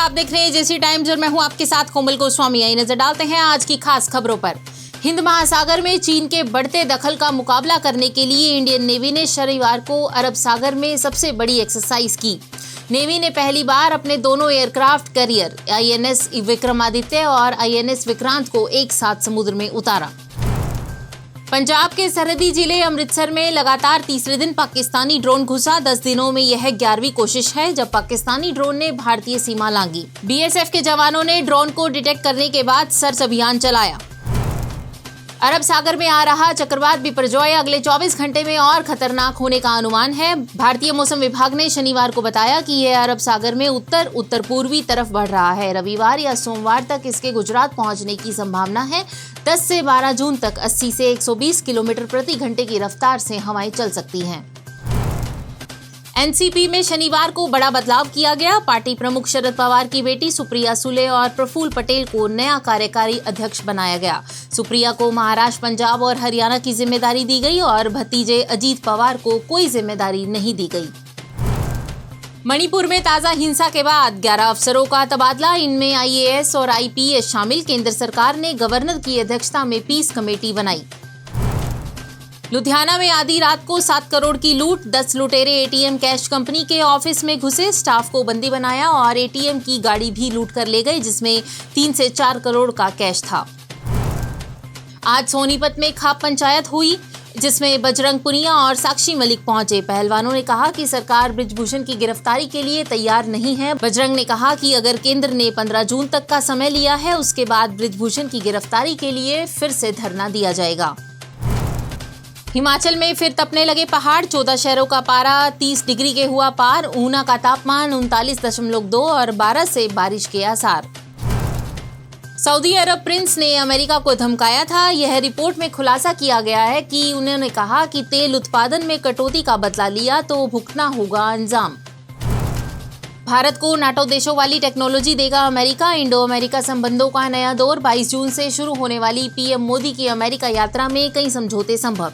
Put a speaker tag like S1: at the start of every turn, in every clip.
S1: आप देख रहे हैं जेसी टाइम्स और मैं हूं आपके साथ कोमल गोस्वामी। आई नजर डालते हैं आज की खास खबरों पर। हिंद महासागर में चीन के बढ़ते दखल का मुकाबला करने के लिए इंडियन नेवी ने शनिवार को अरब सागर में सबसे बड़ी एक्सरसाइज की। नेवी ने पहली बार अपने दोनों एयरक्राफ्ट कैरियर आईएनएस विक्रमादित्य और आईएनएस विक्रांत को एक साथ समुद्र में उतारा। पंजाब के सरहदी जिले अमृतसर में लगातार तीसरे दिन पाकिस्तानी ड्रोन घुसा। 10 दिनों में यह 11वीं कोशिश है जब पाकिस्तानी ड्रोन ने भारतीय सीमा लांघी। बीएसएफ के जवानों ने ड्रोन को डिटेक्ट करने के बाद सर्च अभियान चलाया। अरब सागर में आ रहा चक्रवात बिपरजॉय अगले 24 घंटे में और खतरनाक होने का अनुमान है। भारतीय मौसम विभाग ने शनिवार को बताया कि यह अरब सागर में उत्तर पूर्वी तरफ बढ़ रहा है। रविवार या सोमवार तक इसके गुजरात पहुंचने की संभावना है। 10 से 12 जून तक 80 से 120 किलोमीटर प्रति घंटे की रफ्तार से हवाएं चल सकती हैं। एनसीपी में शनिवार को बड़ा बदलाव किया गया। पार्टी प्रमुख शरद पवार की बेटी सुप्रिया सुले और प्रफुल्ल पटेल को नया कार्यकारी अध्यक्ष बनाया गया। सुप्रिया को महाराष्ट्र, पंजाब और हरियाणा की जिम्मेदारी दी गई और भतीजे अजीत पवार को कोई जिम्मेदारी नहीं दी गई। मणिपुर में ताजा हिंसा के बाद 11 अफसरों का तबादला, इनमें आईएएस और आईपीएस शामिल। केंद्र सरकार ने गवर्नर की अध्यक्षता में पीस कमेटी बनाई। लुधियाना में आधी रात को 7 करोड़ की लूट। 10 लुटेरे एटीएम कैश कंपनी के ऑफिस में घुसे, स्टाफ को बंदी बनाया और एटीएम की गाड़ी भी लूट कर ले गए जिसमें 3 से 4 करोड़ का कैश था। आज सोनीपत में खाप पंचायत हुई जिसमें बजरंग पुनिया और साक्षी मलिक पहुंचे। पहलवानों ने कहा कि सरकार बृजभूषण की गिरफ्तारी के लिए तैयार नहीं है। बजरंग ने कहा कि अगर केंद्र ने 15 जून तक का समय लिया है उसके बाद बृजभूषण की गिरफ्तारी के लिए फिर से धरना दिया जाएगा। हिमाचल में फिर तपने लगे पहाड़। 14 शहरों का पारा 30 डिग्री के हुआ पार। ऊना का तापमान 39.2 और 12 से बारिश के आसार। सऊदी अरब प्रिंस ने अमेरिका को धमकाया था। यह रिपोर्ट में खुलासा किया गया है कि उन्होंने कहा कि तेल उत्पादन में कटौती का बदला लिया तो भुगतना होगा अंजाम। भारत को नाटो देशों वाली टेक्नोलॉजी देगा अमेरिका। इंडो अमेरिका संबंधों का नया दौर। 22 जून से शुरू होने वाली पीएम मोदी की अमेरिका यात्रा में कई समझौते संभव।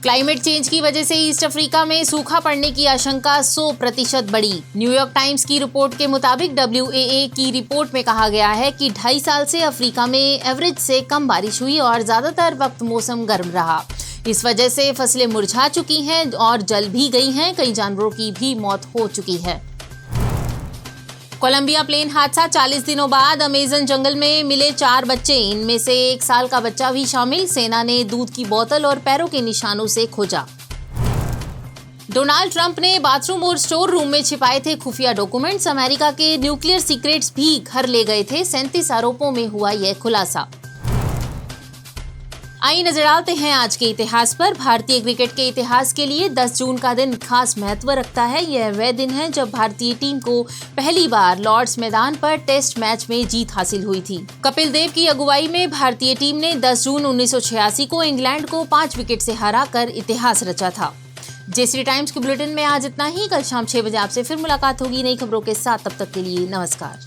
S1: क्लाइमेट चेंज की वजह से ईस्ट अफ्रीका में सूखा पड़ने की आशंका 100% बढ़ी। न्यूयॉर्क टाइम्स की रिपोर्ट के मुताबिक WAA की रिपोर्ट में कहा गया है कि 2.5 साल से अफ्रीका में एवरेज से कम बारिश हुई और ज्यादातर वक्त मौसम गर्म रहा। इस वजह से फसलें मुरझा चुकी हैं और जल भी गई हैं। कई जानवरों की भी मौत हो चुकी है। कोलंबिया प्लेन हादसा। 40 दिनों बाद अमेजन जंगल में मिले 4 बच्चे, इनमें से 1 साल का बच्चा भी शामिल। सेना ने दूध की बोतल और पैरों के निशानों से खोजा। डोनाल्ड ट्रंप ने बाथरूम और स्टोर रूम में छिपाए थे खुफिया डॉक्यूमेंट्स। अमेरिका के न्यूक्लियर सीक्रेट्स भी घर ले गए थे। 37 आरोपों में हुआ यह खुलासा। आइए नजर डालते हैं आज के इतिहास पर। भारतीय क्रिकेट के इतिहास के लिए 10 जून का दिन खास महत्व रखता है। यह वह दिन है जब भारतीय टीम को पहली बार लॉर्ड्स मैदान पर टेस्ट मैच में जीत हासिल हुई थी। कपिल देव की अगुवाई में भारतीय टीम ने 10 जून 1986 को इंग्लैंड को 5 विकेट से हराकर इतिहास रचा था। जेसी टाइम्स के बुलेटिन में आज इतना ही। कल शाम 6 बजे आपसे फिर मुलाकात होगी नई खबरों के साथ। तब तक के लिए नमस्कार।